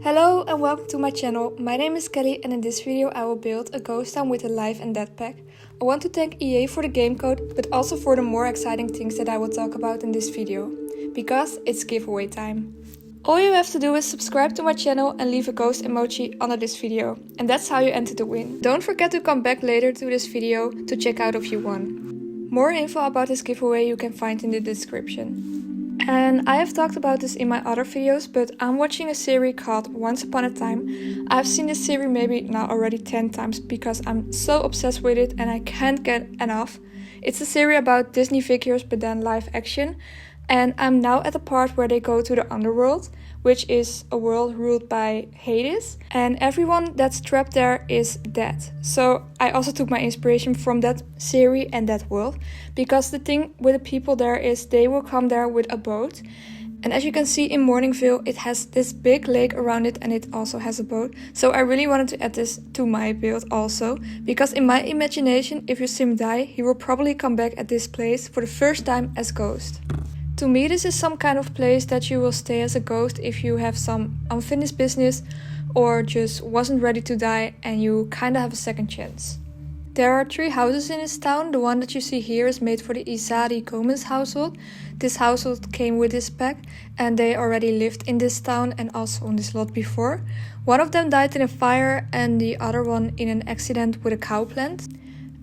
Hello and welcome to my channel. My name is Kelly and in this video I will build a ghost town with a life and death pack. I want to thank EA for the game code, but also for the more exciting things that I will talk about in this video, because it's giveaway time. All you have to do is subscribe to my channel and leave a ghost emoji under this video, and that's how you enter the win. Don't forget to come back later to this video to check out if you won. More info about this giveaway you can find in the description. And I have talked about this in my other videos, but I'm watching a series called Once Upon a Time. I've seen this series maybe now already 10 times because I'm so obsessed with it and I can't get enough. It's a series about Disney figures but then live action. And I'm now at the part where they go to the underworld, which is a world ruled by Hades. And everyone that's trapped there is dead. So I also took my inspiration from that series and that world. Because the thing with the people there is they will come there with a boat. And as you can see in Morningville, it has this big lake around it and it also has a boat. So I really wanted to add this to my build also. Because in my imagination, if your sim die, he will probably come back at this place for the first time as Ghost. To me, this is some kind of place that you will stay as a ghost if you have some unfinished business or just wasn't ready to die and you kinda have a second chance. There are 3 houses in this town. The one that you see here is made for the Izari Gomez household. This household came with this pack and they already lived in this town and also on this lot before. One of them died in a fire and the other one in an accident with a cow plant.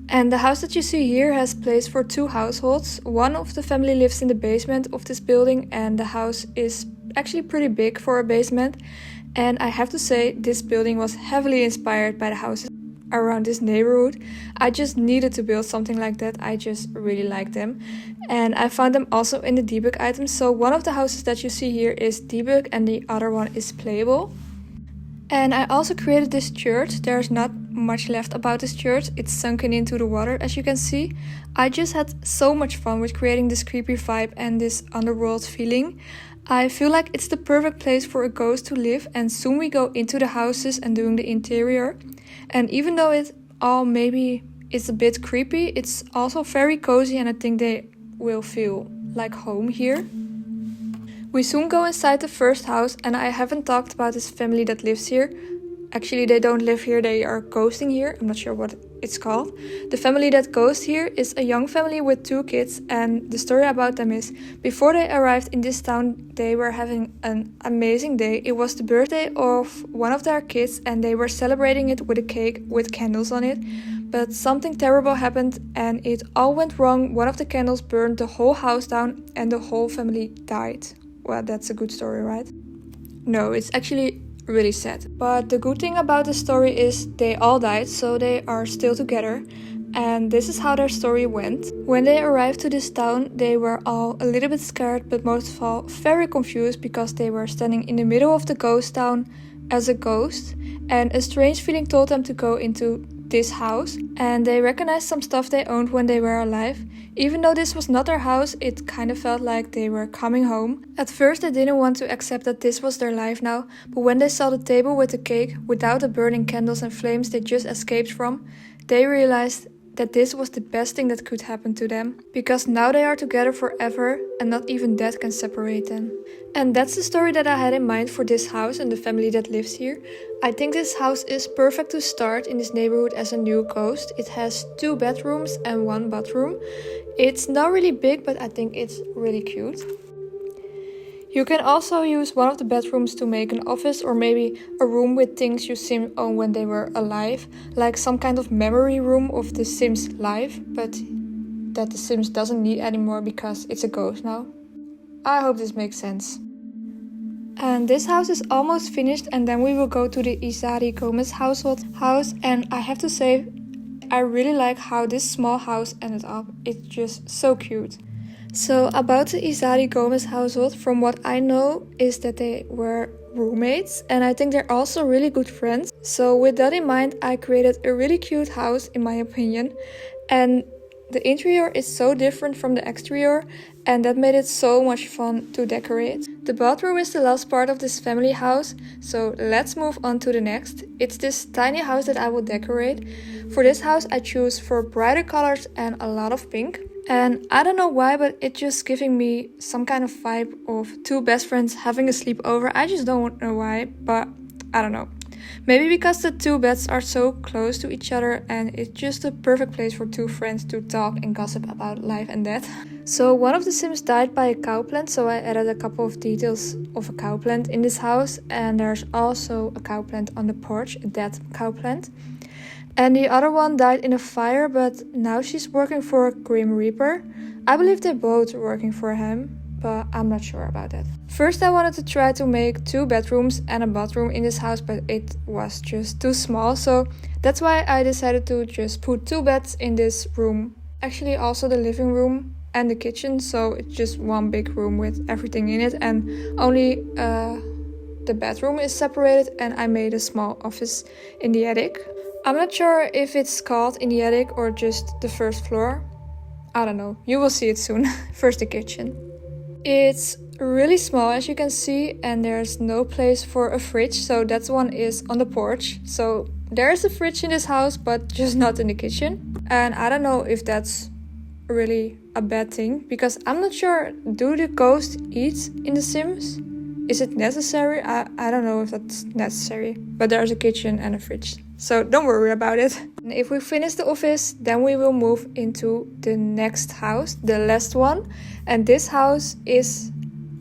And the house that you see here has place for 2 households. One of the family lives in the basement of this building and the house is actually pretty big for a basement. And I have to say, this building was heavily inspired by the houses around this neighborhood. I just needed to build something like that. I just really like them. And I found them also in the debug items. So one of the houses that you see here is debug and the other one is playable. And I also created this church. There's not much left about this church. It's sunken into the water, as you can see. I just had so much fun with creating this creepy vibe and this underworld feeling. I feel like it's the perfect place for a ghost to live, and soon we go into the houses and doing the interior. And even though it all maybe is a bit creepy, it's also very cozy and I think they will feel like home here. We soon go inside the first house and I haven't talked about this family that lives here. Actually, they don't live here, they are ghosting here. I'm not sure what it's called. The family that ghosts here is a young family with 2 kids, and the story about them is, before they arrived in this town, they were having an amazing day. It was the birthday of one of their kids and they were celebrating it with a cake with candles on it. But something terrible happened and it all went wrong. One of the candles burned the whole house down and the whole family died. Well, that's a good story, right? No, it's actually really sad. But the good thing about the story is they all died, so they are still together. And this is how their story went. When they arrived to this town, they were all a little bit scared, but most of all very confused because they were standing in the middle of the ghost town as a ghost. And a strange feeling told them to go into this house, and they recognized some stuff they owned when they were alive. Even though this was not their house, it kind of felt like they were coming home. At first they didn't want to accept that this was their life now, but when they saw the table with the cake, without the burning candles and flames they just escaped from, they realized that this was the best thing that could happen to them. Because now they are together forever and not even death can separate them. And that's the story that I had in mind for this house and the family that lives here. I think this house is perfect to start in this neighborhood as a new ghost. It has 2 bedrooms and 1 bathroom. It's not really big, but I think it's really cute. You can also use one of the bedrooms to make an office or maybe a room with things you Sim owned when they were alive, like some kind of memory room of the Sims life, but that the Sims doesn't need anymore because it's a ghost now. I hope this makes sense. And this house is almost finished and then we will go to the Izari Gomez household house, and I have to say I really like how this small house ended up. It's just so cute. So about the Izari Gomez household, from what I know is that they were roommates and I think they're also really good friends. So with that in mind, I created a really cute house in my opinion, and the interior is so different from the exterior and that made it so much fun to decorate. The bathroom is the last part of this family house, so let's move on to the next. It's this tiny house that I will decorate. For this house I choose for brighter colors and a lot of pink. And I don't know why, but it's just giving me some kind of vibe of 2 best friends having a sleepover. I just don't know why, but I don't know. Maybe because the two beds are so close to each other and it's just a perfect place for two friends to talk and gossip about life and death. So one of the Sims died by a cowplant, so I added a couple of details of a cowplant in this house, and there's also a cowplant on the porch, a dead cowplant. And the other one died in a fire, but now she's working for Grim Reaper. I believe they're both working for him, but I'm not sure about that. First I wanted to try to make 2 bedrooms and a bathroom in this house, but it was just too small, so that's why I decided to just put 2 beds in this room. Actually also the living room and the kitchen, so it's just one big room with everything in it, and only the bedroom is separated, and I made a small office in the attic. I'm not sure if it's called in the attic or just the first floor. I don't know, you will see it soon. First the kitchen. It's really small as you can see, and there's no place for a fridge, so that one is on the porch. So there is a fridge in this house, but just not in the kitchen. And I don't know if that's really a bad thing, because I'm not sure, do the ghosts eat in The Sims? Is it necessary? I don't know if that's necessary, but there's a kitchen and a fridge, so don't worry about it. And if we finish the office, then we will move into the next house, the last one. And this house is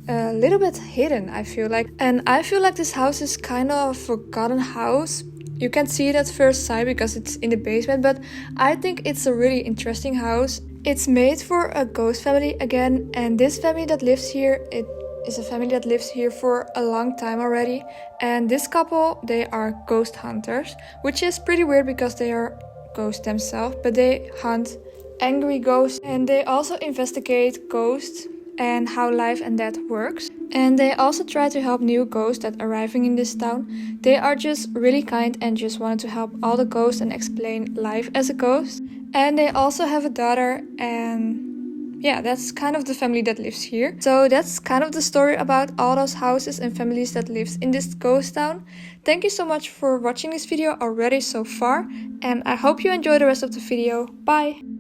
a little bit hidden, I feel like. And I feel like this house is kind of a forgotten house. You can't see it at first sight because it's in the basement, but I think it's a really interesting house. It's made for a ghost family again, and this family that lives here, it is a family that lives here for a long time already. And this couple, they are ghost hunters, which is pretty weird because they are ghosts themselves, but they hunt angry ghosts, and they also investigate ghosts and how life and death works. And they also try to help new ghosts that are arriving in this town. They are just really kind and just wanted to help all the ghosts and explain life as a ghost. And they also have a daughter, and yeah, that's kind of the family that lives here. So that's kind of the story about all those houses and families that lives in this ghost town. Thank you so much for watching this video already so far, and I hope you enjoy the rest of the video. Bye!